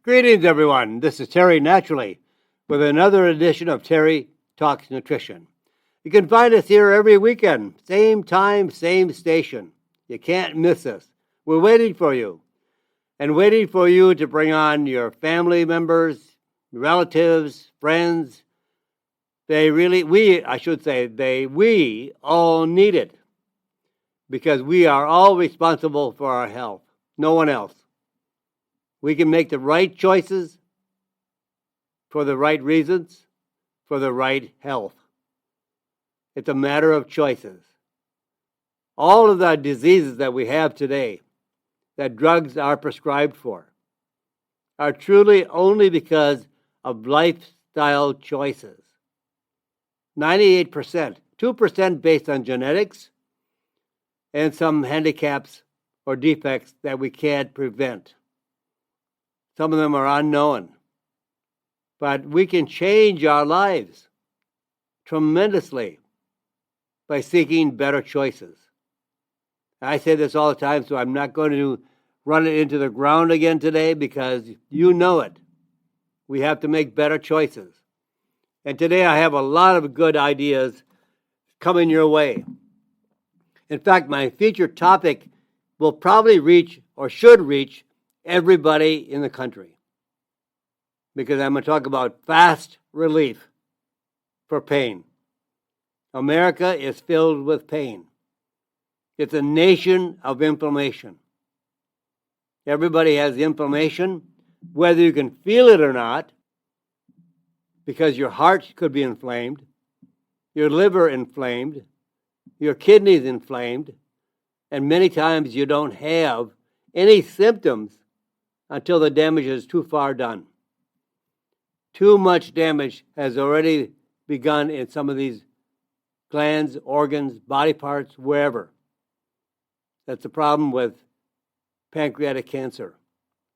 Greetings, everyone. This is Terry Naturally with another edition of Terry Talks Nutrition. You can find us here every weekend, same time, same station. You can't miss us. We're waiting for you and waiting for you to bring on your family members, relatives, friends. We all need it because we are all responsible for our health, no one else. We can make the right choices for the right reasons, for the right health. It's a matter of choices. All of the diseases that we have today, that drugs are prescribed for, are truly only because of lifestyle choices. 98%, 2% based on genetics, and some handicaps or defects that we can't prevent. Some of them are unknown. But we can change our lives tremendously by seeking better choices. I say this all the time, so I'm not going to run it into the ground again today because you know it. We have to make better choices. And today I have a lot of good ideas coming your way. In fact, my featured topic will probably reach, or should reach, everybody in the country, because I'm going to talk about fast relief for pain. America is filled with pain. It's a nation of inflammation. Everybody has inflammation, whether you can feel it or not, because your heart could be inflamed, your liver inflamed, your kidneys inflamed, and many times you don't have any symptoms until the damage is too far done. Too much damage has already begun in some of these glands, organs, body parts, wherever. That's the problem with pancreatic cancer.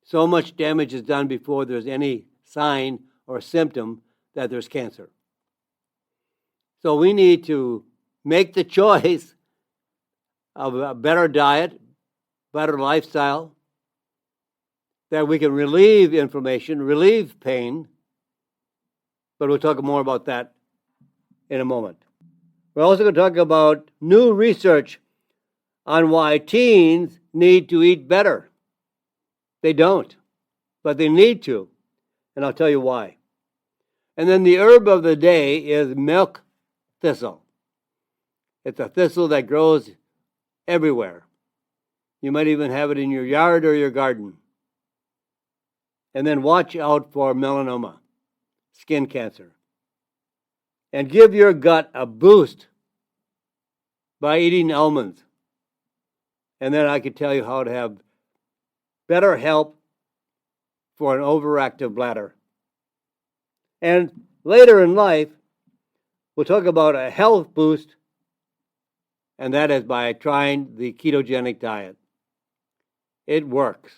So much damage is done before there's any sign or symptom that there's cancer. So we need to make the choice of a better diet, better lifestyle, that we can relieve inflammation, relieve pain, but we'll talk more about that in a moment. We're also going to talk about new research on why teens need to eat better. They don't, but they need to, and I'll tell you why. And then the herb of the day is milk thistle. It's a thistle that grows everywhere. You might even have it in your yard or your garden. And then watch out for melanoma, skin cancer. And give your gut a boost by eating almonds. And then I can tell you how to have better help for an overactive bladder. And later in life, we'll talk about a health boost, and that is by trying the ketogenic diet. It works.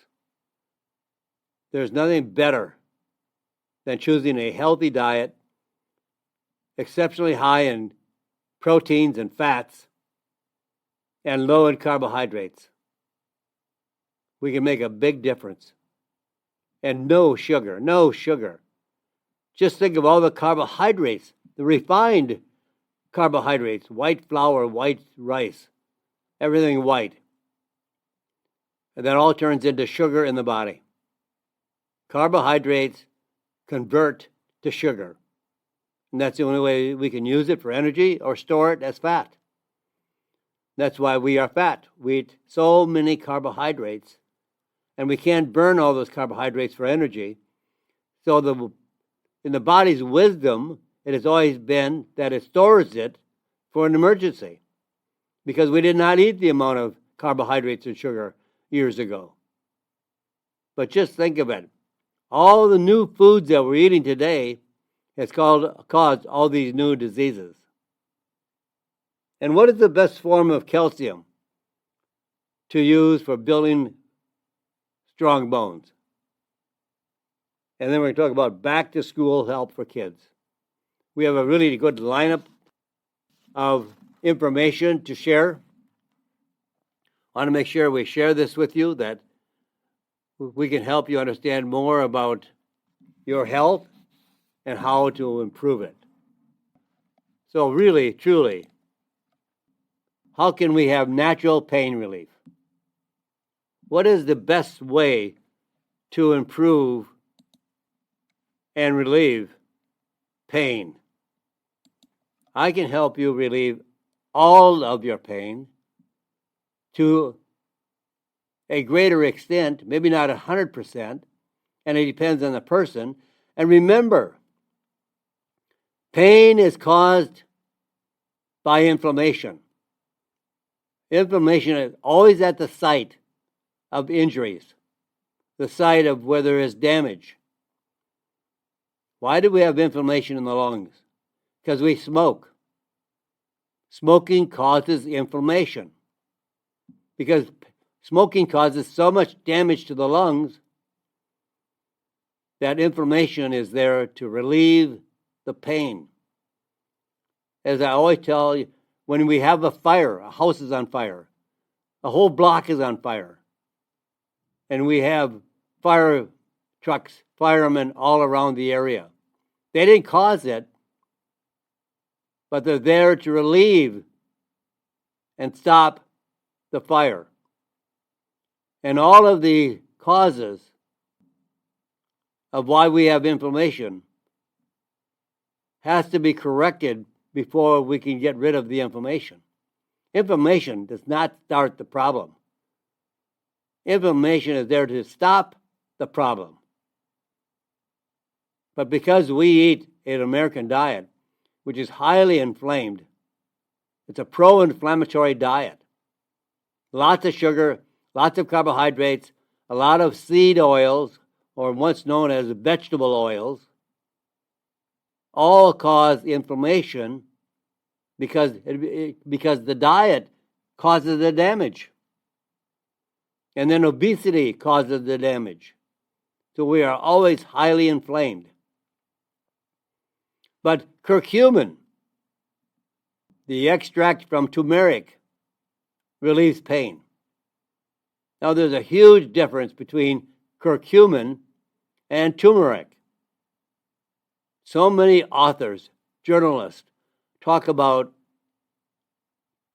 There's nothing better than choosing a healthy diet, exceptionally high in proteins and fats, and low in carbohydrates. We can make a big difference. And no sugar, no sugar. Just think of all the carbohydrates, the refined carbohydrates, white flour, white rice, everything white. And that all turns into sugar in the body. Carbohydrates convert to sugar. And that's the only way we can use it for energy or store it as fat. That's why we are fat. We eat so many carbohydrates, and we can't burn all those carbohydrates for energy. So in the body's wisdom, it has always been that it stores it for an emergency, because we did not eat the amount of carbohydrates and sugar years ago. But just think of it. All the new foods that we're eating today has caused all these new diseases. And what is the best form of calcium to use for building strong bones? And then we're going to talk about back to school help for kids. We have a really good lineup of information to share. I want to make sure we share this with you, that we can help you understand more about your health and how to improve it. So really, truly, how can we have natural pain relief? What is the best way to improve and relieve pain? I can help you relieve all of your pain to a greater extent, maybe not 100%, and it depends on the person. And remember, pain is caused by inflammation. Inflammation is always at the site of injuries, the site of where there is damage. Why do we have inflammation in the lungs? Because we smoke. Smoking causes inflammation. Because smoking causes so much damage to the lungs that inflammation is there to relieve the pain. As I always tell you, when we have a fire, a house is on fire, a whole block is on fire, and we have fire trucks, firemen all around the area. They didn't cause it, but they're there to relieve and stop the fire. And all of the causes of why we have inflammation has to be corrected before we can get rid of the inflammation. Inflammation does not start the problem. Inflammation is there to stop the problem. But because we eat an American diet, which is highly inflamed, it's a pro-inflammatory diet. Lots of sugar, lots of carbohydrates, a lot of seed oils, or what's known as vegetable oils, all cause inflammation because the diet causes the damage. And then obesity causes the damage. So we are always highly inflamed. But curcumin, the extract from turmeric, relieves pain. Now there's a huge difference between curcumin and turmeric. So many authors, journalists, talk about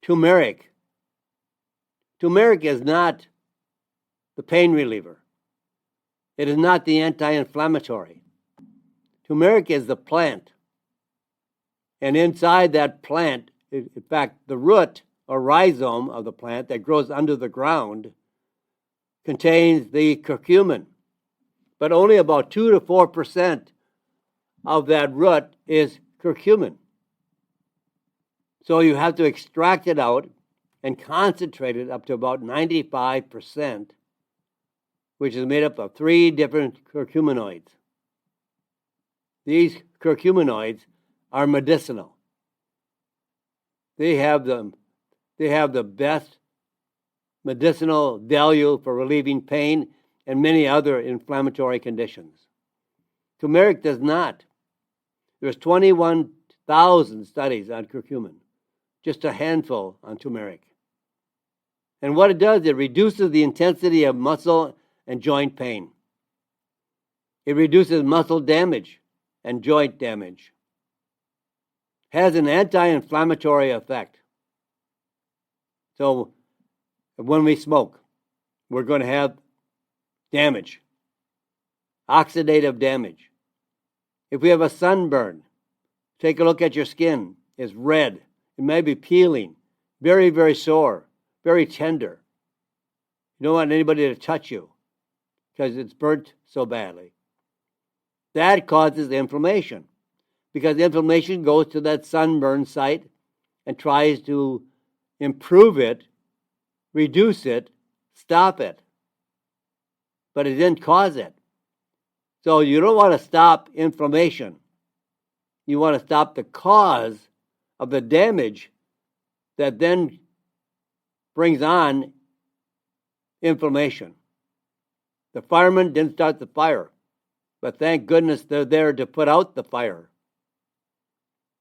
turmeric. Turmeric is not the pain reliever. It is not the anti-inflammatory. Turmeric is the plant. And inside that plant, in fact, the root or rhizome of the plant that grows under the ground contains the curcumin. But only about 2 to 4% of that root is curcumin. So you have to extract it out and concentrate it up to about 95%, which is made up of 3 different curcuminoids. These curcuminoids are medicinal. They have the best medicinal value for relieving pain and many other inflammatory conditions. Turmeric does not. There's 21,000 studies on curcumin, just a handful on turmeric. And what it does, it reduces the intensity of muscle and joint pain. It reduces muscle damage and joint damage. Has an anti-inflammatory effect. So when we smoke, we're going to have damage, oxidative damage. If we have a sunburn, take a look at your skin. It's red. It may be peeling, very, very sore, very tender. You don't want anybody to touch you because it's burnt so badly. That causes inflammation because inflammation goes to that sunburn site and tries to improve it, reduce it, stop it. But it didn't cause it. So you don't want to stop inflammation. You want to stop the cause of the damage that then brings on inflammation. The firemen didn't start the fire, but thank goodness they're there to put out the fire.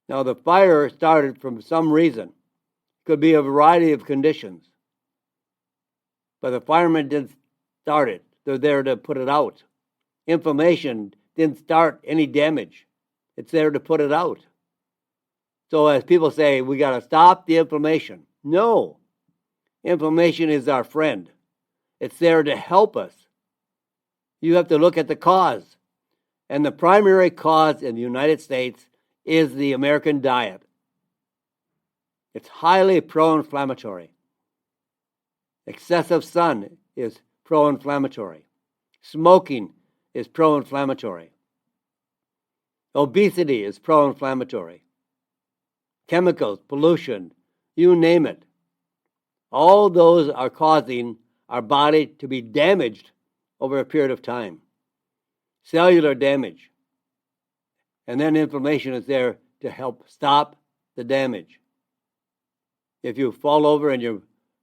Now the fire started from some reason. Could be a variety of conditions. But the firemen didn't start it. They're there to put it out. Inflammation didn't start any damage. It's there to put it out. So as people say, we got to stop the inflammation. No. Inflammation is our friend. It's there to help us. You have to look at the cause. And the primary cause in the United States is the American diet. It's highly pro-inflammatory. Excessive sun is pro-inflammatory. Smoking is pro-inflammatory. Obesity is pro-inflammatory. Chemicals, pollution, you name it. All those are causing our body to be damaged over a period of time. Cellular damage. And then inflammation is there to help stop the damage. If you fall over and you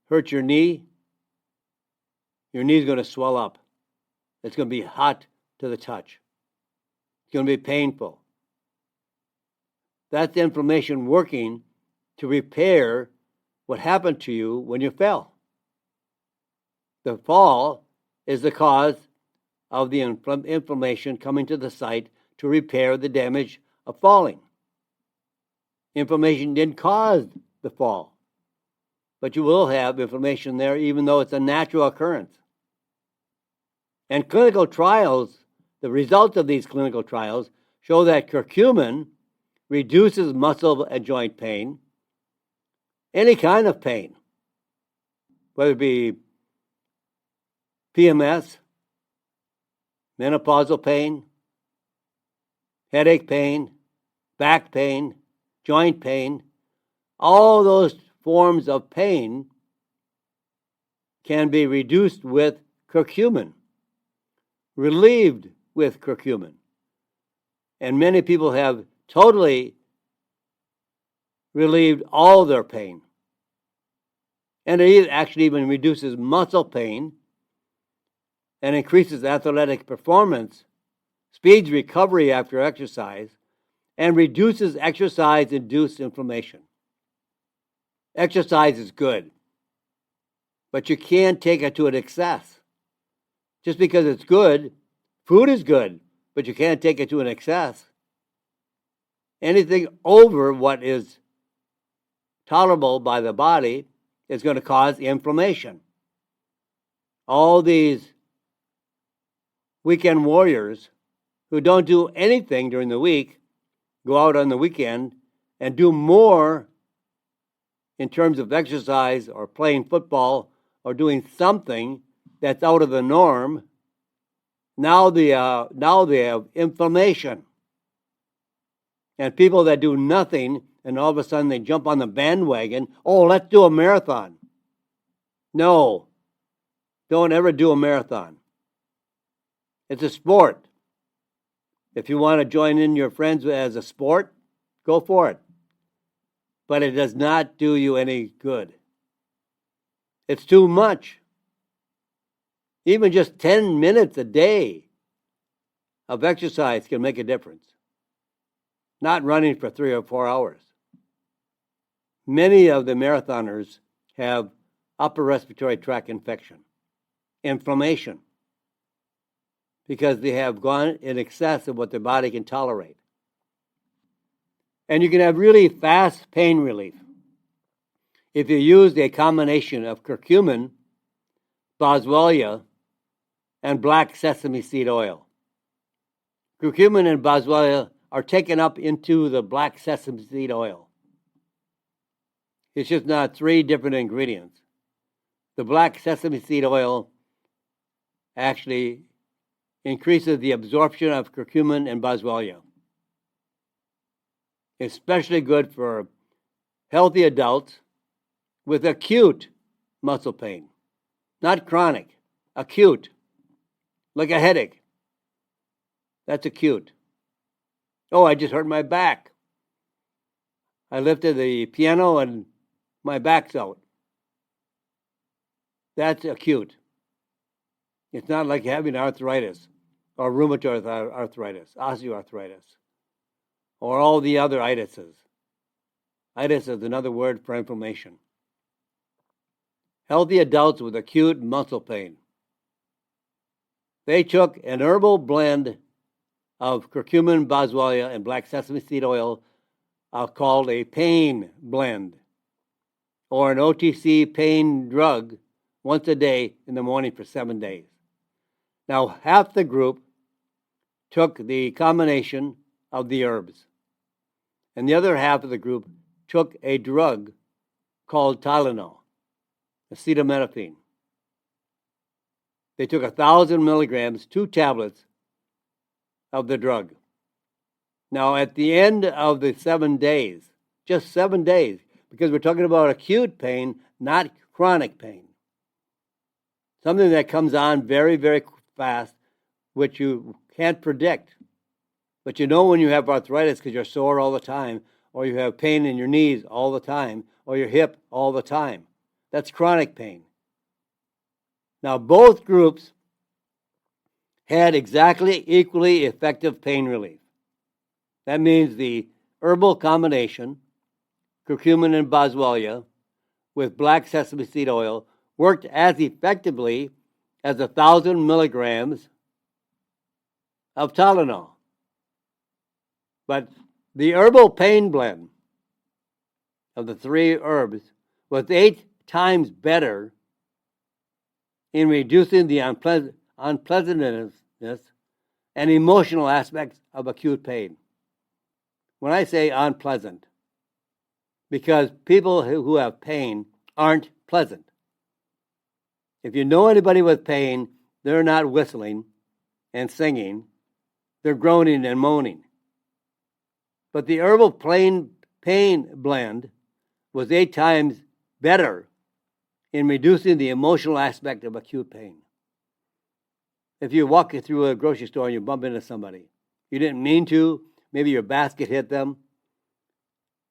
hurt your knee's going to swell up. It's going to be hot to the touch. It's going to be painful. That's inflammation working to repair what happened to you when you fell. The fall is the cause of the inflammation coming to the site to repair the damage of falling. Inflammation didn't cause the fall, but you will have inflammation there even though it's a natural occurrence. And clinical trials, the results of these clinical trials show that curcumin reduces muscle and joint pain, any kind of pain, whether it be PMS, menopausal pain, headache pain, back pain, joint pain, all those forms of pain can be reduced with curcumin, relieved with curcumin. And many people have totally relieved all their pain. And it actually even reduces muscle pain and increases athletic performance, speeds recovery after exercise, and reduces exercise-induced inflammation. Exercise is good, but you can't take it to an excess. Just because it's good, food is good, but you can't take it to an excess. Anything over what is tolerable by the body is going to cause inflammation. All these weekend warriors who don't do anything during the week go out on the weekend and do more in terms of exercise or playing football or doing something that's out of the norm. Now they have inflammation. And people that do nothing, and all of a sudden they jump on the bandwagon, oh, let's do a marathon. No, don't ever do a marathon. It's a sport. If you want to join in your friends as a sport, go for it. But it does not do you any good. It's too much. Even just 10 minutes a day of exercise can make a difference. Not running for 3 or 4 hours. Many of the marathoners have upper respiratory tract infection, inflammation, because they have gone in excess of what their body can tolerate. And you can have really fast pain relief if you use a combination of curcumin, boswellia, and black sesame seed oil. Curcumin and boswellia are taken up into the black sesame seed oil. It's just not 3 different ingredients. The black sesame seed oil actually increases the absorption of curcumin and boswellia. Especially good for healthy adults with acute muscle pain. Not chronic, acute. Like a headache. That's acute. Oh, I just hurt my back. I lifted the piano and my back's out. That's acute. It's not like having arthritis or rheumatoid arthritis, osteoarthritis, or all the other itises. Itis is another word for inflammation. Healthy adults with acute muscle pain. They took an herbal blend of curcumin, boswellia, and black sesame seed oil called a pain blend, or an OTC pain drug once a day in the morning for 7 days. Now, half the group took the combination of the herbs, and the other half of the group took a drug called Tylenol, acetaminophen. They took 1,000 milligrams, 2 tablets of the drug. Now, at the end of the 7 days, just 7 days, because we're talking about acute pain, not chronic pain, something that comes on very, very fast, which you can't predict. But you know when you have arthritis because you're sore all the time, or you have pain in your knees all the time, or your hip all the time. That's chronic pain. Now, both groups had exactly equally effective pain relief. That means the herbal combination, curcumin and boswellia, with black sesame seed oil, worked as effectively as 1,000 milligrams of Tylenol. But the herbal pain blend of the 3 herbs was 8 times better in reducing the unpleasantness and emotional aspects of acute pain. When I say unpleasant, because people who have pain aren't pleasant. If you know anybody with pain, they're not whistling and singing, they're groaning and moaning. But the herbal pain blend was 8 times better in reducing the emotional aspect of acute pain. If you walk through a grocery store and you bump into somebody, you didn't mean to, maybe your basket hit them,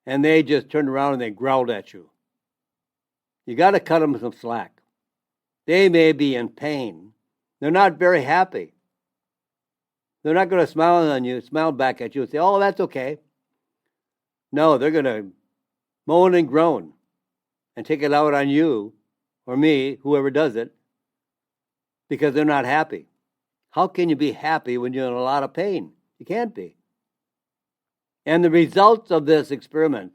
and they just turned around and they growled at you. You got to cut them some slack. They may be in pain. They're not very happy. They're not going to smile back at you and say, oh, that's okay. No, they're going to moan and groan and take it out on you or me, whoever does it, because they're not happy. How can you be happy when you're in a lot of pain? You can't be. And the results of this experiment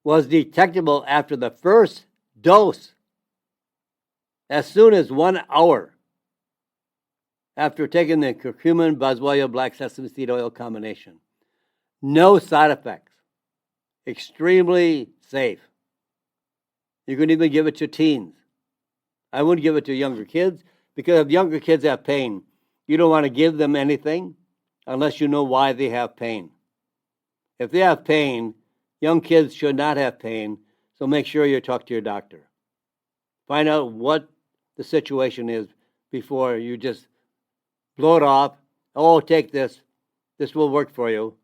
was detectable after the first dose, as soon as 1 hour after taking the curcumin, boswellia, black sesame seed oil combination. No side effects. Extremely safe. You can even give it to teens. I wouldn't give it to younger kids, because if younger kids have pain, you don't want to give them anything unless you know why they have pain. If they have pain, young kids should not have pain, so make sure you talk to your doctor. Find out what the situation is before you just blow it off. Oh, take this. This will work for you.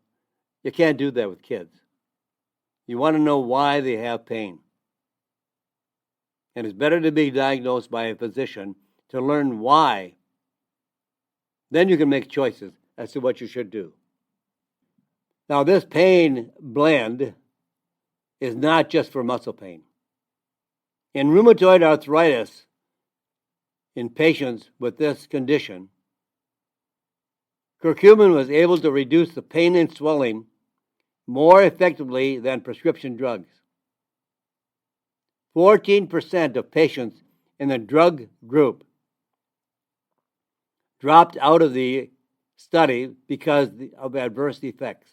You can't do that with kids. You want to know why they have pain. And it's better to be diagnosed by a physician to learn why. Then you can make choices as to what you should do. Now, this pain blend is not just for muscle pain. In rheumatoid arthritis, in patients with this condition, curcumin was able to reduce the pain and swelling more effectively than prescription drugs. 14% of patients in the drug group dropped out of the study because of adverse effects.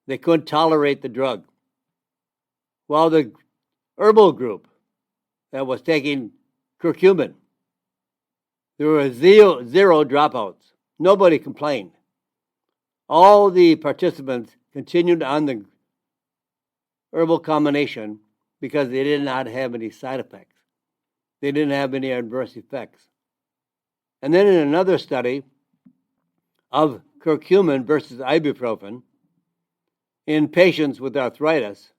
They couldn't tolerate the drug. While the herbal group that was taking curcumin, there were zero dropouts. Nobody complained. All the participants continued on the herbal combination because they did not have any side effects. They didn't have any adverse effects. And then in another study of curcumin versus ibuprofen in patients with arthritis,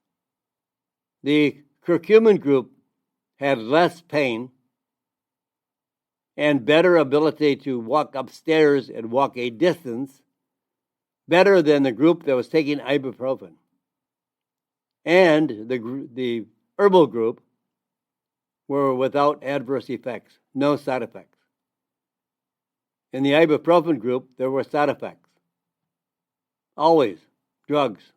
the curcumin group had less pain and better ability to walk upstairs and walk a distance, better than the group that was taking ibuprofen. And the herbal group were without adverse effects, no side effects. In the ibuprofen group, there were side effects. Always drugs.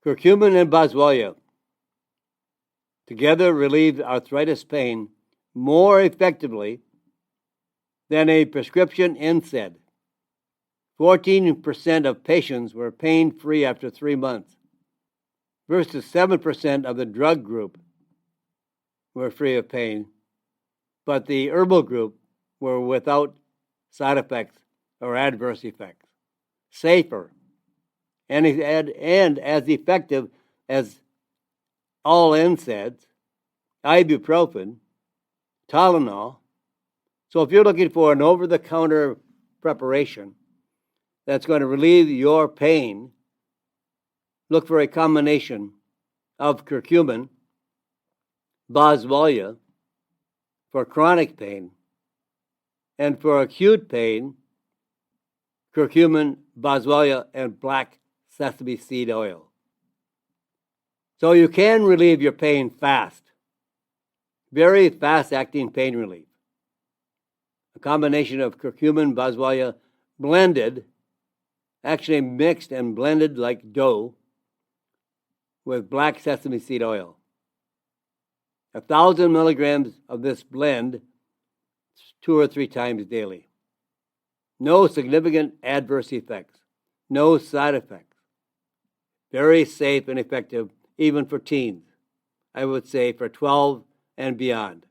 Curcumin and boswellia together relieved arthritis pain more effectively than a prescription NSAID. 14% of patients were pain-free after 3 months, versus 7% of the drug group were free of pain, but the herbal group were without side effects or adverse effects, safer, and as effective as all NSAIDs, ibuprofen, Tylenol. So if you're looking for an over-the-counter preparation that's going to relieve your pain, look for a combination of curcumin, boswellia for chronic pain, and for acute pain, curcumin, boswellia, and black sesame seed oil. So you can relieve your pain fast. Very fast-acting pain relief. A combination of curcumin, boswellia, blended, actually mixed and blended like dough, with black sesame seed oil. 1,000 milligrams of this blend 2 or 3 times daily. No significant adverse effects. No side effects. Very safe and effective, even for teens. I would say for 12 and beyond.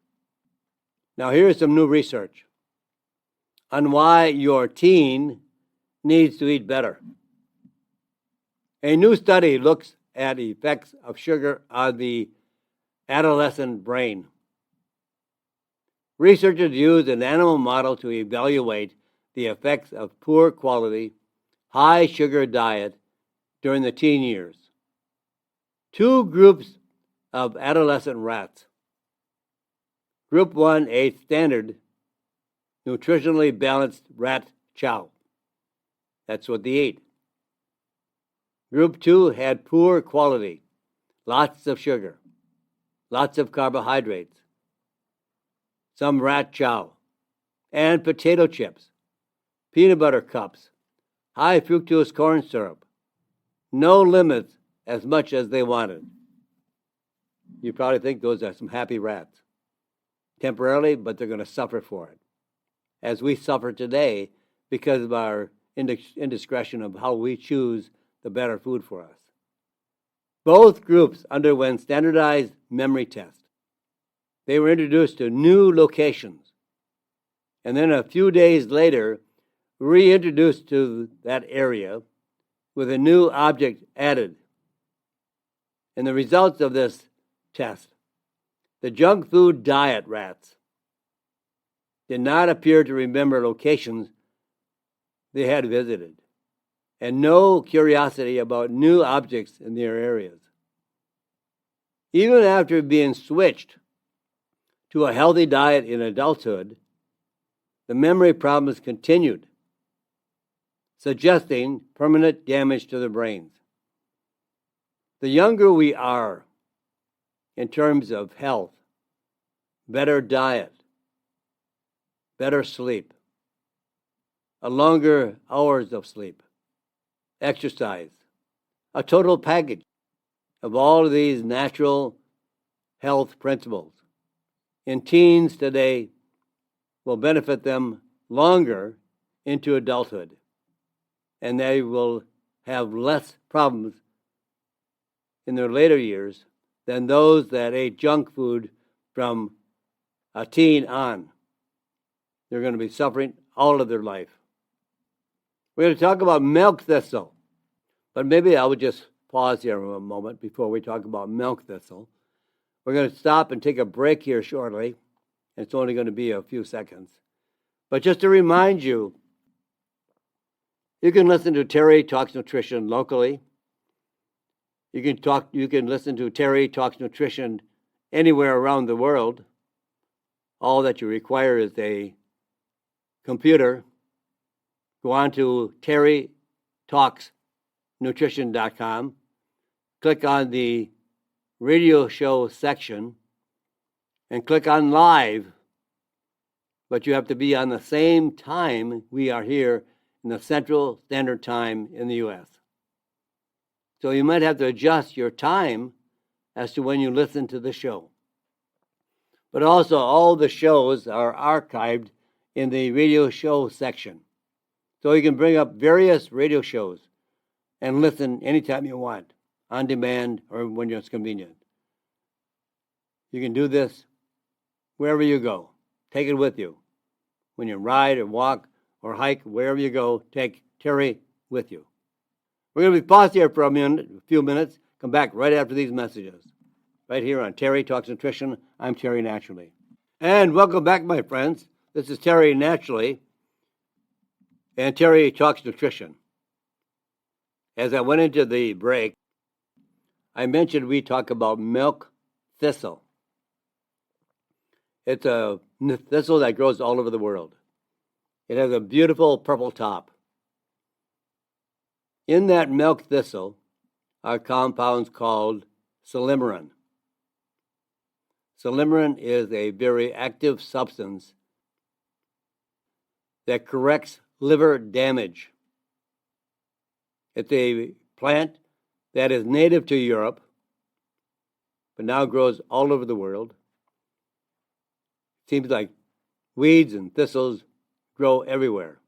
Now here's some new research on why your teen needs to eat better. A new study looks at the effects of sugar on the adolescent brain. Researchers used an animal model to evaluate the effects of poor quality, high sugar diet during the teen years. 2 groups of adolescent rats. Group 1 ate standard, nutritionally balanced rat chow. That's what they ate. Group 2 had poor quality, lots of sugar, lots of carbohydrates, some rat chow, and potato chips, peanut butter cups, high fructose corn syrup. No limits, as much as they wanted. You probably think those are some happy rats. Temporarily, but they're going to suffer for it. As we suffer today because of our indiscretion of how we choose the better food for us. Both groups underwent standardized memory tests. They were introduced to new locations, and then a few days later, reintroduced to that area with a new object added. And the results of this test, the junk food diet rats did not appear to remember locations they had visited, and no curiosity about new objects in their areas. Even after being switched to a healthy diet in adulthood, the memory problems continued, suggesting permanent damage to the brains. The younger we are in terms of health, better diet, better sleep, a longer hours of sleep, exercise, a total package of all of these natural health principles in teens today will benefit them longer into adulthood, and they will have less problems in their later years than those that ate junk food from a teen on. They're going to be suffering all of their life. We're going to talk about milk thistle, but maybe I would just pause here a moment before we talk about milk thistle. We're going to stop and take a break here shortly. It's only going to be a few seconds. But just to remind you, you can listen to Terry Talks Nutrition locally. You can listen to Terry Talks Nutrition anywhere around the world. All that you require is a computer. Go on to terrytalksnutrition.com. Click on the radio show section and click on live, but you have to be on the same time we are here in the Central Standard Time in the U.S. So you might have to adjust your time as to when you listen to the show. But also, all the shows are archived in the radio show section. So you can bring up various radio shows and listen anytime you want, on demand or when it's convenient. You can do this wherever you go. Take it with you. When you ride or walk or hike, wherever you go, take Terry with you. We're going to be paused here for a few minutes. Come back right after these messages. Right here on Terry Talks Nutrition. I'm Terry Naturally. And welcome back, my friends. This is Terry Naturally and Terry Talks Nutrition. As I went into the break, I mentioned we talk about milk thistle. It's a thistle that grows all over the world. It has a beautiful purple top. In that milk thistle are compounds called silymarin. Silymarin is a very active substance that corrects liver damage. It's a plant that is native to Europe, but now grows all over the world. Seems like weeds and thistles grow everywhere.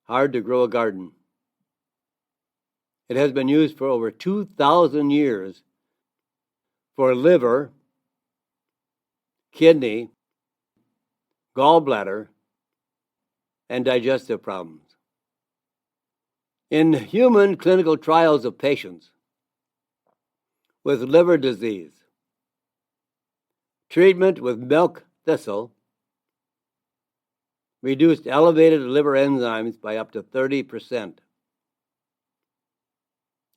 Hard to grow a garden. It has been used for over 2,000 years for liver, kidney, gallbladder, and digestive problems. In human clinical trials of patients with liver disease, treatment with milk thistle reduced elevated liver enzymes by up to 30%.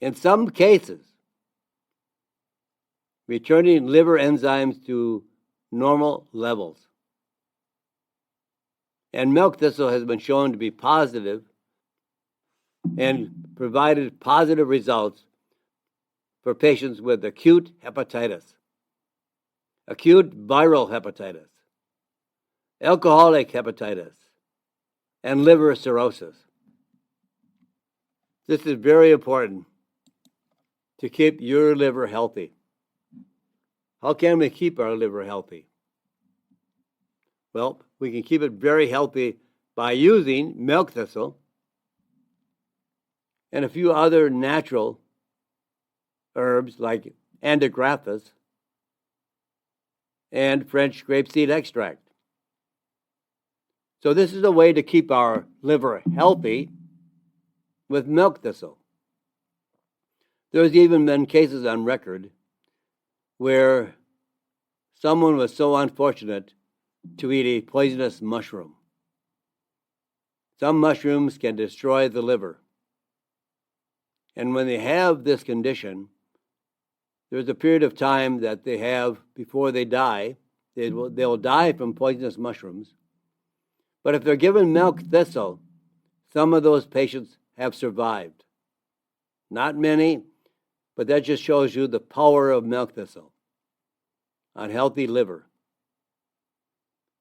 In some cases, returning liver enzymes to normal levels. And milk thistle has been shown to be positive and provided positive results for patients with acute hepatitis, acute viral hepatitis, alcoholic hepatitis, and liver cirrhosis. This is very important to keep your liver healthy. How can we keep our liver healthy? Well, we can keep it very healthy by using milk thistle and a few other natural herbs like antigraphis and French grapeseed extract. So this is a way to keep our liver healthy with milk thistle. There's even been cases on record where someone was so unfortunate to eat a poisonous mushroom. Some mushrooms can destroy the liver. And when they have this condition, there's a period of time that they have before they die. They'll die from poisonous mushrooms. But if they're given milk thistle, some of those patients have survived. Not many, but that just shows you the power of milk thistle on healthy liver.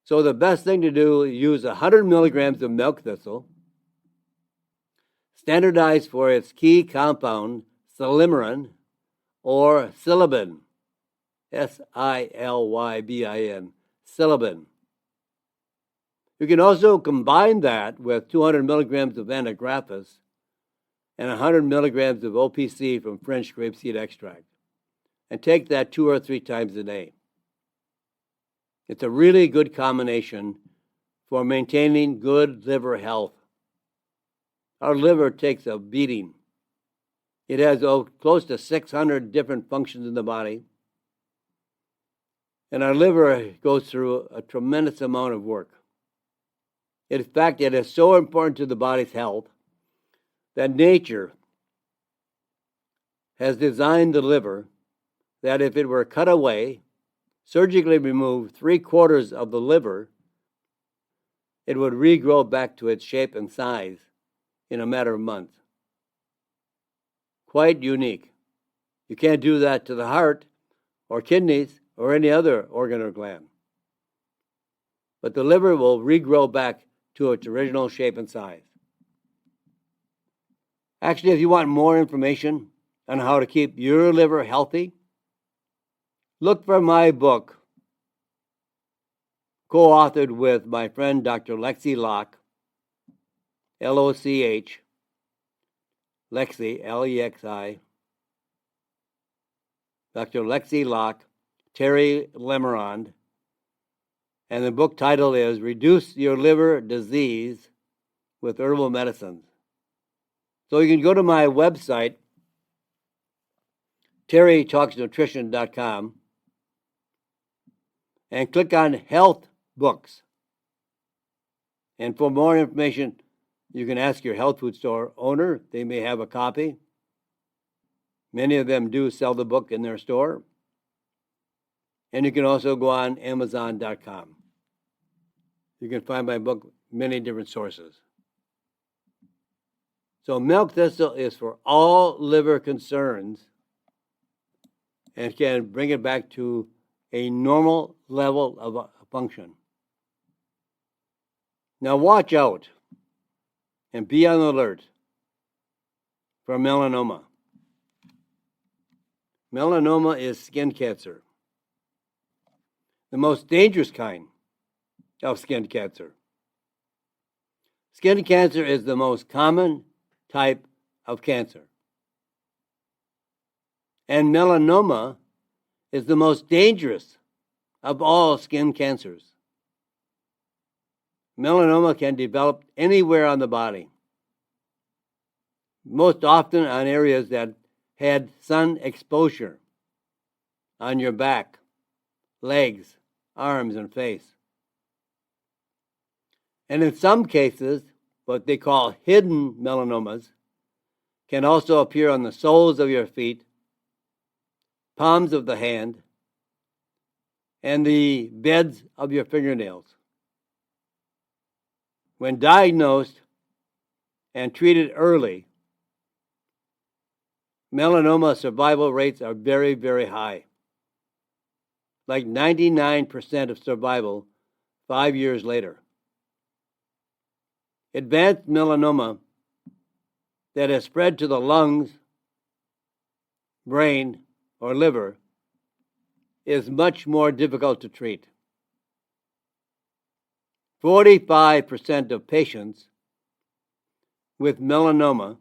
So the best thing to do is use 100 milligrams of milk thistle, standardized for its key compound, silymarin, or silibin, S-I-L-Y-B-I-N, silibin. You can also combine that with 200 milligrams of antigraphis and 100 milligrams of OPC from French grapeseed extract, and take that 2 or 3 times a day. It's a really good combination for maintaining good liver health. Our liver takes a beating. It has close to 600 different functions in the body, and our liver goes through a tremendous amount of work. In fact, it is so important to the body's health that nature has designed the liver that if it were cut away, surgically removed 3/4 of the liver, it would regrow back to its shape and size in a matter of months. Quite unique. You can't do that to the heart or kidneys or any other organ or gland. but the liver will regrow back to its original shape and size. Actually, if you want more information on how to keep your liver healthy, look for my book, co-authored with my friend Dr. Lexi Locke, L-O-C-H, Lexi, L-E-X-I, Dr. Lexi Locke, Terry Lemerond, and the book title is Reduce Your Liver Disease with Herbal Medicines. So you can go to my website, terrytalksnutrition.com, and click on Health Books. And for more information, you can ask your health food store owner. They may have a copy. Many of them do sell the book in their store. And you can also go on Amazon.com. You can find my book many different sources. So milk thistle is for all liver concerns and can bring it back to a normal level of function. Now watch out and be on the alert for melanoma. Melanoma is skin cancer, the most dangerous kind of skin cancer. Skin cancer is the most common type of cancer. And melanoma is the most dangerous of all skin cancers. Melanoma can develop anywhere on the body, most often on areas that had sun exposure on your back, legs, arms, and face. And in some cases, what they call hidden melanomas can also appear on the soles of your feet, palms of the hand, and the beds of your fingernails. When diagnosed and treated early, melanoma survival rates are very, very high, like 99% of survival 5 years later. Advanced melanoma that has spread to the lungs, brain, or liver is much more difficult to treat. 45% of patients with melanoma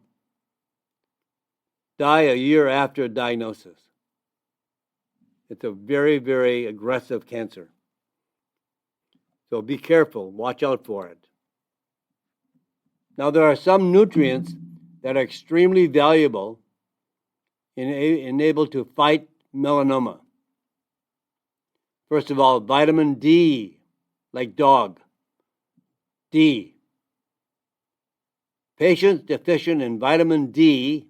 die a year after diagnosis. It's a very, very aggressive cancer. So be careful, watch out for it. Now, there are some nutrients that are extremely valuable and able to fight melanoma. First of all, vitamin D, like dog. D. Patients deficient in vitamin D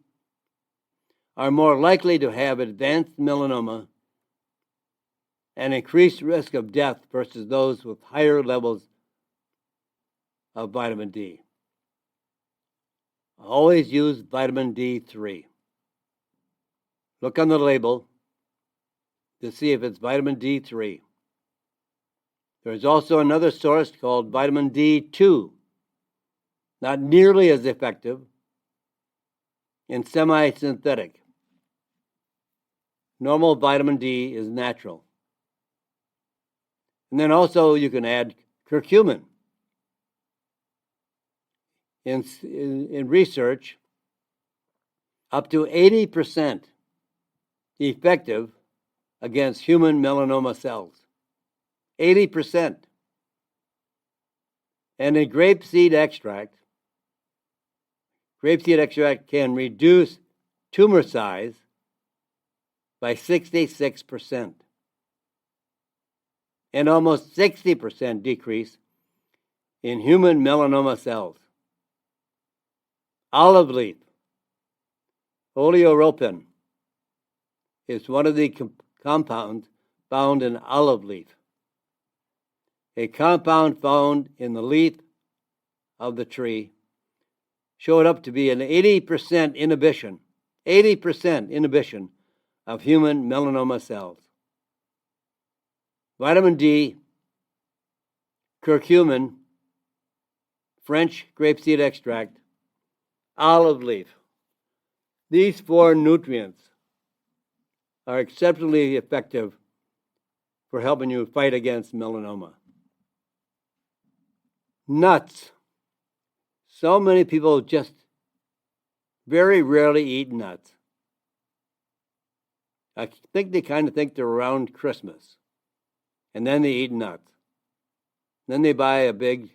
are more likely to have advanced melanoma and increased risk of death versus those with higher levels of vitamin D. Always use vitamin D3. Look on the label to see if it's vitamin D3. There's also another source called vitamin D2, not nearly as effective and semi-synthetic. Normal vitamin D is natural. And then also you can add curcumin. In research, up to 80% effective against human melanoma cells. 80%. And a grapeseed extract can reduce tumor size by 66% and almost 60% decrease in human melanoma cells. Olive leaf, oleoropin, is one of the compounds found in olive leaf. A compound found in the leaf of the tree showed up to be an 80% inhibition of human melanoma cells. Vitamin D, curcumin, French grapeseed extract, olive leaf. These 4 nutrients are exceptionally effective for helping you fight against melanoma. Nuts. So many people just very rarely eat nuts. I think they kind of think they're around Christmas. And then they eat nuts. Then they buy a big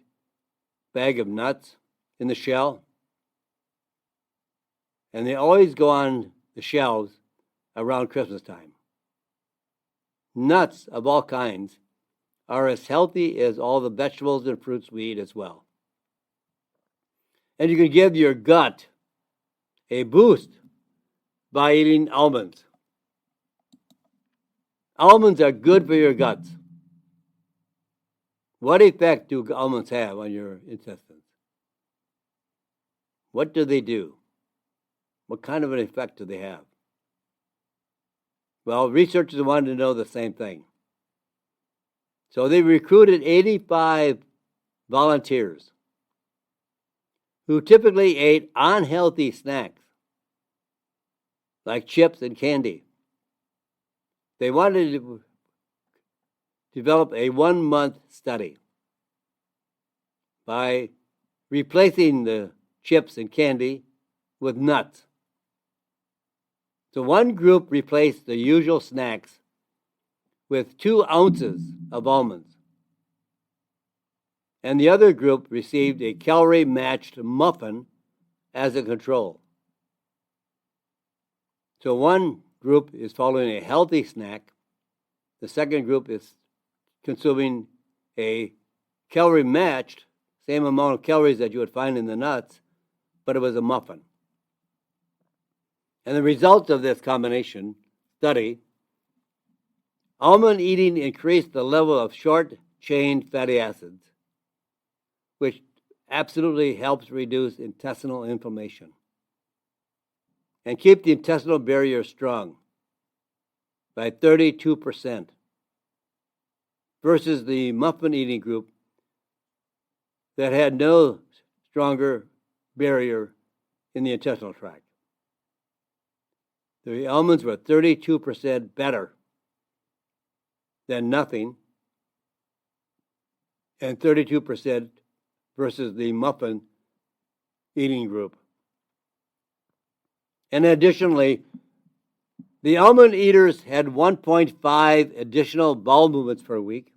bag of nuts in the shell. And they always go on the shelves around Christmas time. Nuts of all kinds are as healthy as all the vegetables and fruits we eat as well. And you can give your gut a boost by eating almonds. Almonds are good for your guts. What effect do almonds have on your intestines? What do they do? What kind of an effect do they have? Well, researchers wanted to know the same thing. So they recruited 85 volunteers who typically ate unhealthy snacks like chips and candy. They wanted to develop a 1-month study by replacing the chips and candy with nuts. So one group replaced the usual snacks with 2 ounces of almonds, and the other group received a calorie-matched muffin as a control. So one group is following a healthy snack. The second group is consuming a calorie-matched, same amount of calories that you would find in the nuts, but it was a muffin. And the results of this combination study, almond eating increased the level of short-chain fatty acids, which absolutely helps reduce intestinal inflammation and keep the intestinal barrier strong by 32% versus the muffin eating group that had no stronger barrier in the intestinal tract. The almonds were 32% better than nothing, and 32% versus the muffin eating group. And additionally, the almond eaters had 1.5 additional bowel movements per week,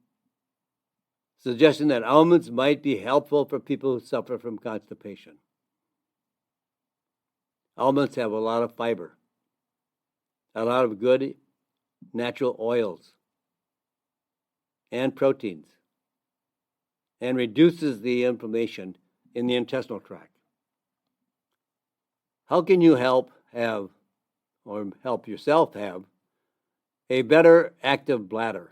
suggesting that almonds might be helpful for people who suffer from constipation. Almonds have a lot of fiber, a lot of good natural oils and proteins, and reduces the inflammation in the intestinal tract. How can you help yourself have a better active bladder?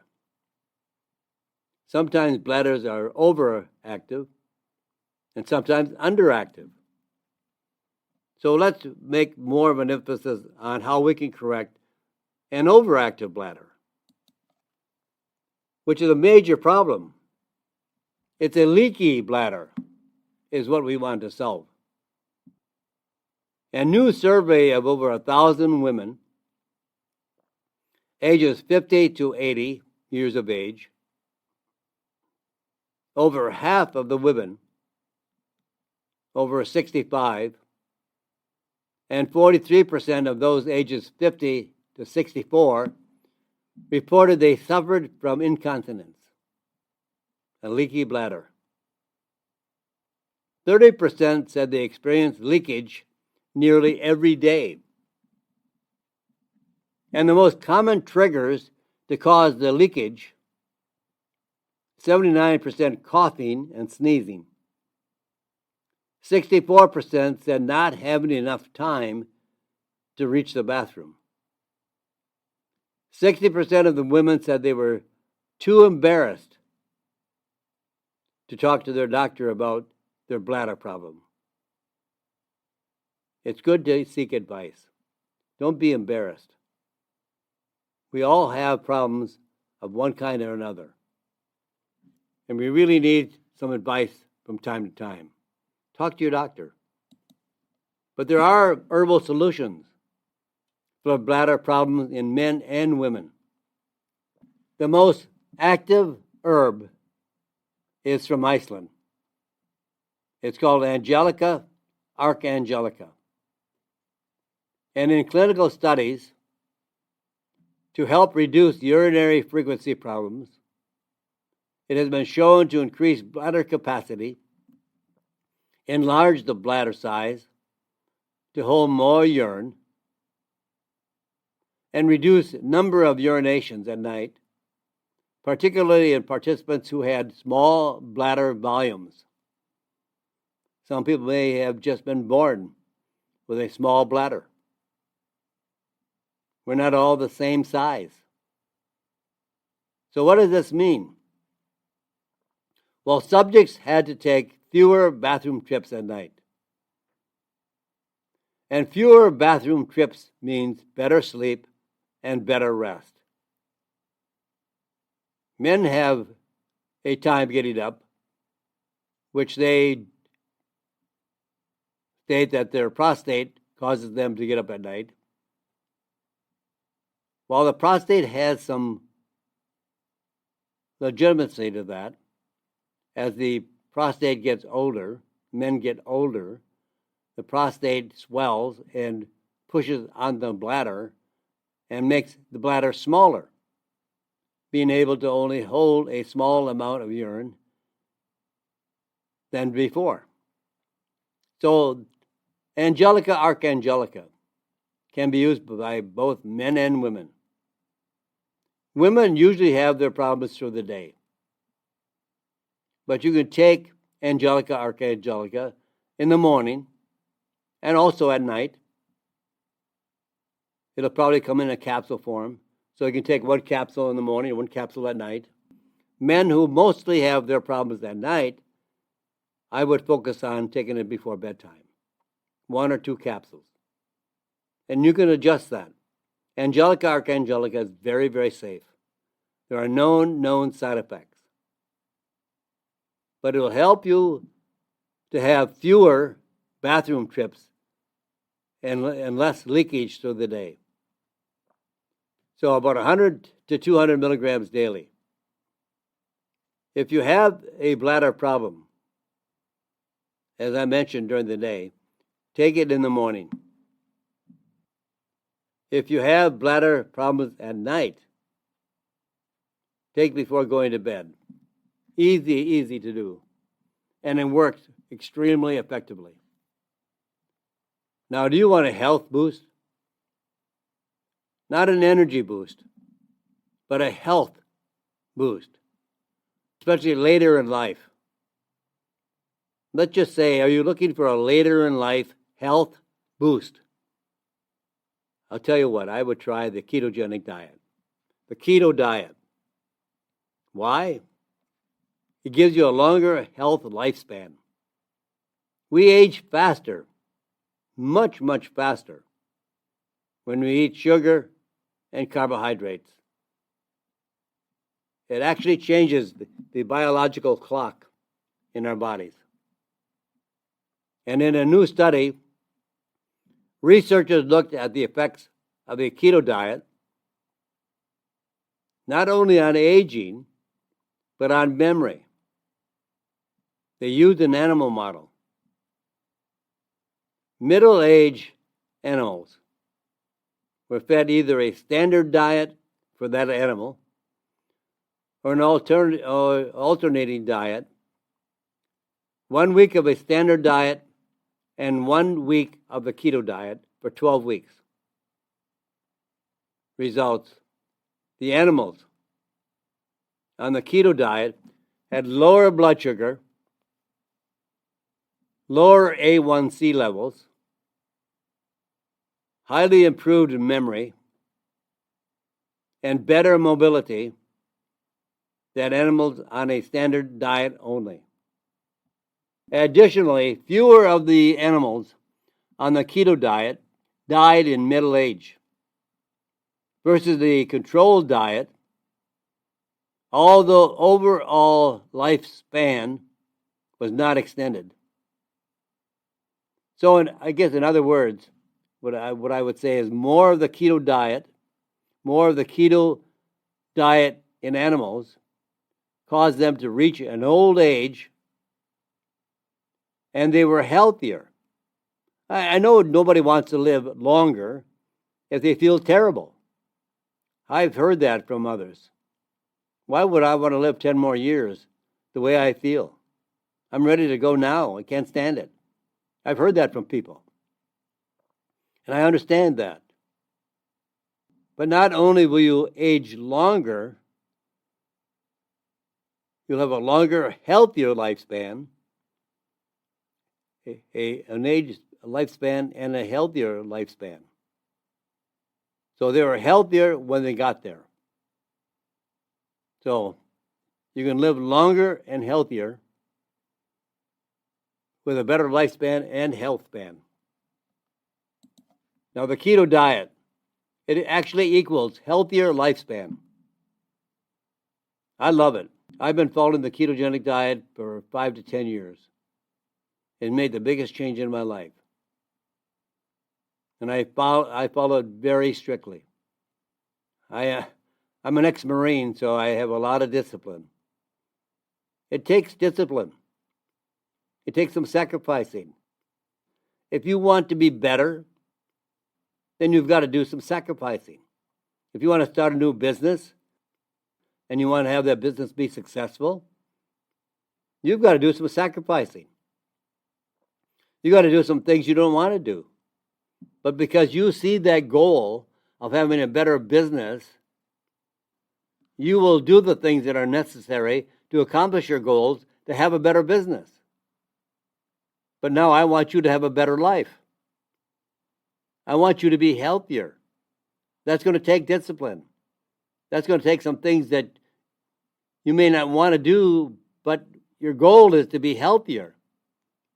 Sometimes bladders are overactive and sometimes underactive. So let's make more of an emphasis on how we can correct an overactive bladder, which is a major problem. It's a leaky bladder is what we want to solve. A new survey of over 1,000 women ages 50 to 80 years of age, over half of the women over 65, and 43% of those ages 50 to 64 reported they suffered from incontinence, a leaky bladder. 30% said they experienced leakage nearly every day. And the most common triggers to cause the leakage, 79% coughing and sneezing. 64% said not having enough time to reach the bathroom. 60% of the women said they were too embarrassed to talk to their doctor about their bladder problem. It's good to seek advice. Don't be embarrassed. We all have problems of one kind or another. and we really need some advice from time to time. Talk to your doctor. But there are herbal solutions for bladder problems in men and women. The most active herb is from Iceland. It's called Angelica archangelica. And in clinical studies, to help reduce urinary frequency problems, it has been shown to increase bladder capacity, enlarge the bladder size to hold more urine, and reduce number of urinations at night, particularly in participants who had small bladder volumes. Some people may have just been born with a small bladder. We're not all the same size. So what does this mean? Well, subjects had to take fewer bathroom trips at night. And fewer bathroom trips means better sleep and better rest. Men have a time getting up, which they state that their prostate causes them to get up at night. While the prostate has some legitimacy to that, as the prostate gets older, men get older, the prostate swells and pushes on the bladder and makes the bladder smaller, being able to only hold a small amount of urine than before. So Angelica archangelica can be used by both men and women. Women usually have their problems through the day. But you can take Angelica archangelica in the morning and also at night. It'll probably come in a capsule form. So you can take one capsule in the morning and one capsule at night. Men who mostly have their problems at night, I would focus on taking it before bedtime. 1 or 2 capsules. And you can adjust that. Angelica archangelica is very, very safe. There are known side effects. But it will help you to have fewer bathroom trips and less leakage through the day. So about 100 to 200 milligrams daily. If you have a bladder problem, as I mentioned during the day, take it in the morning. If you have bladder problems at night, take before going to bed. Easy to do. And it works extremely effectively. Now, do you want a health boost? Not an energy boost, but a health boost, especially later in life. Let's just say, are you looking for a later in life health boost? I'll tell you what, I would try the ketogenic diet. The keto diet. Why? It gives you a longer health lifespan. We age faster, much faster, when we eat sugar and carbohydrates. It actually changes the biological clock in our bodies. And in a new study, researchers looked at the effects of a keto diet, not only on aging, but on memory. They used an animal model. Middle-aged animals were fed either a standard diet for that animal or an alternating diet, 1 week of a standard diet and 1 week of the keto diet for 12 weeks. Results: the animals on the keto diet had lower blood sugar, lower A1C levels, highly improved memory, and better mobility than animals on a standard diet only. Additionally, fewer of the animals on the keto diet died in middle age versus the controlled diet. although overall lifespan was not extended. So I guess in other words, what I would say is more of the keto diet in animals caused them to reach an old age, and they were healthier. I know nobody wants to live longer if they feel terrible. I've heard that from others. Why would I want to live 10 more years the way I feel? I'm ready to go now. I can't stand it. I've heard that from people. And I understand that. But not only will you age longer, you'll have a longer, healthier lifespan, a lifespan and a healthier lifespan. So they were healthier when they got there. So you can live longer and healthier with a better lifespan and health span. Now the keto diet, it actually equals healthier lifespan. I love it. I've been following the ketogenic diet for 5 to 10 years. It made the biggest change in my life. And I follow it very strictly. I'm an ex-Marine, so I have a lot of discipline. It takes discipline. It takes some sacrificing. If you want to be better, then you've got to do some sacrificing. If you want to start a new business and you want to have that business be successful, you've got to do some sacrificing. You've got to do some things you don't want to do. But because you see that goal of having a better business, you will do the things that are necessary to accomplish your goals to have a better business. But now I want you to have a better life. I want you to be healthier. That's going to take discipline. That's going to take some things that you may not want to do, but your goal is to be healthier.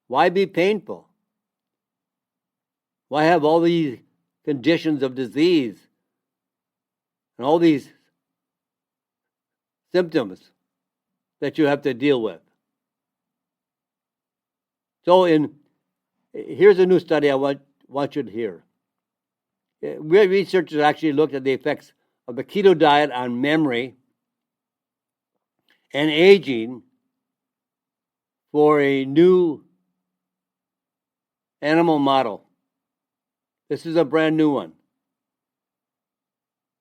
Why be painful? Why have all these conditions of disease and all these symptoms that you have to deal with? So here's a new study I want you to hear. Researchers actually looked at the effects of the keto diet on memory and aging for a new animal model. This is a brand new one.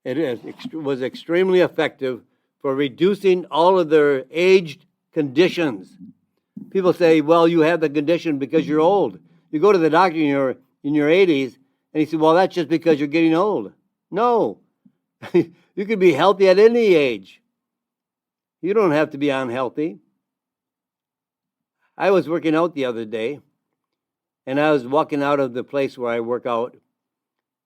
It was extremely effective for reducing all of their aged conditions. People say, well, you have the condition because you're old. You go to the doctor in your 80s, and he said, well, that's just because you're getting old. No. You could be healthy at any age. You don't have to be unhealthy. I was working out the other day, and I was walking out of the place where I work out,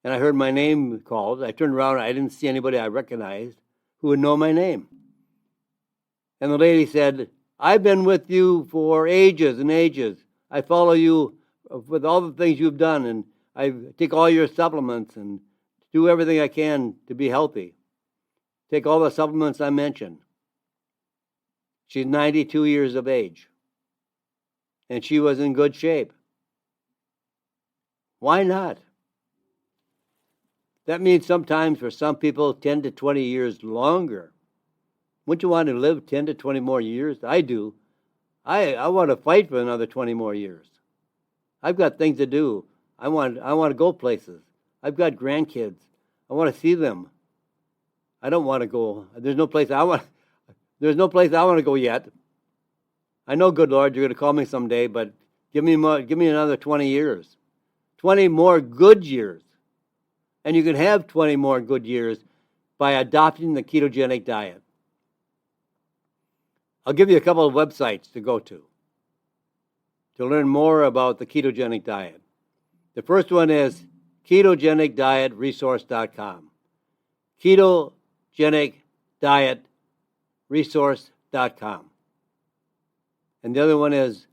and I heard my name called. I turned around, I didn't see anybody I recognized who would know my name. And the lady said, I've been with you for ages and ages. I follow you with all the things you've done, and I take all your supplements and do everything I can to be healthy. Take all the supplements I mentioned. She's 92 years of age, and she was in good shape. Why not? That means sometimes for some people 10 to 20 years longer. Wouldn't you want to live 10 to 20 more years? I do. I want to fight for another 20 more years. I've got things to do. I want to go places. I've got grandkids. I want to see them. I don't want to go. There's no place I want to go yet. I know, good Lord, you're going to call me someday, but give me another 20 years. 20 more good years. And you can have 20 more good years by adopting the ketogenic diet. I'll give you a couple of websites to go to learn more about the ketogenic diet. The first one is ketogenicdietresource.com. ketogenicdietresource.com. And the other one is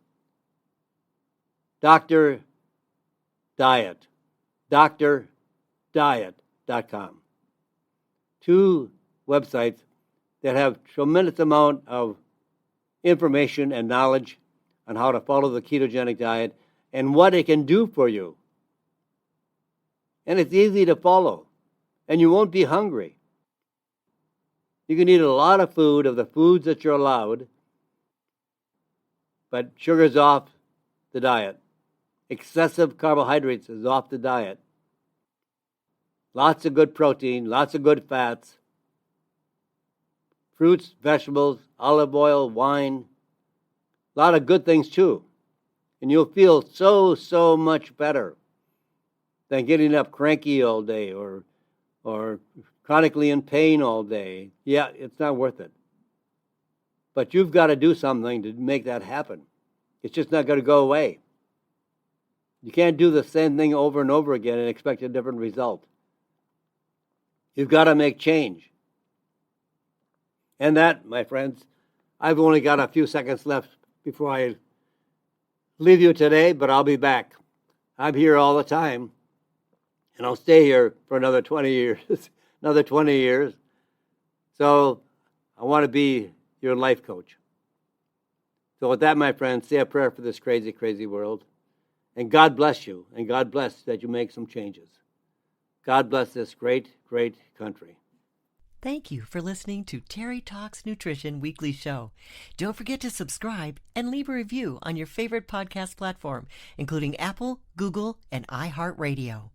Dr. Diet. DrDiet.com. Two websites that have tremendous amount of information and knowledge on how to follow the ketogenic diet and what it can do for you. And it's easy to follow, and you won't be hungry. You can eat a lot of food, of the foods that you're allowed, but sugar's off the diet. Excessive carbohydrates is off the diet. Lots of good protein, lots of good fats, fruits, vegetables, olive oil, wine, a lot of good things too. And you'll feel so much better than getting up cranky all day or chronically in pain all day. Yeah, it's not worth it. But you've got to do something to make that happen. It's just not going to go away. You can't do the same thing over and over again and expect a different result. You've got to make change. And that, my friends, I've only got a few seconds left before I leave you today, but I'll be back. I'm here all the time, and I'll stay here for another 20 years. Another 20 years. So I want to be your life coach. So with that, my friends, say a prayer for this crazy, crazy world. And God bless you, and God bless that you make some changes. God bless this great, great country. Thank you for listening to Terry Talks Nutrition Weekly Show. Don't forget to subscribe and leave a review on your favorite podcast platform, including Apple, Google, and iHeartRadio.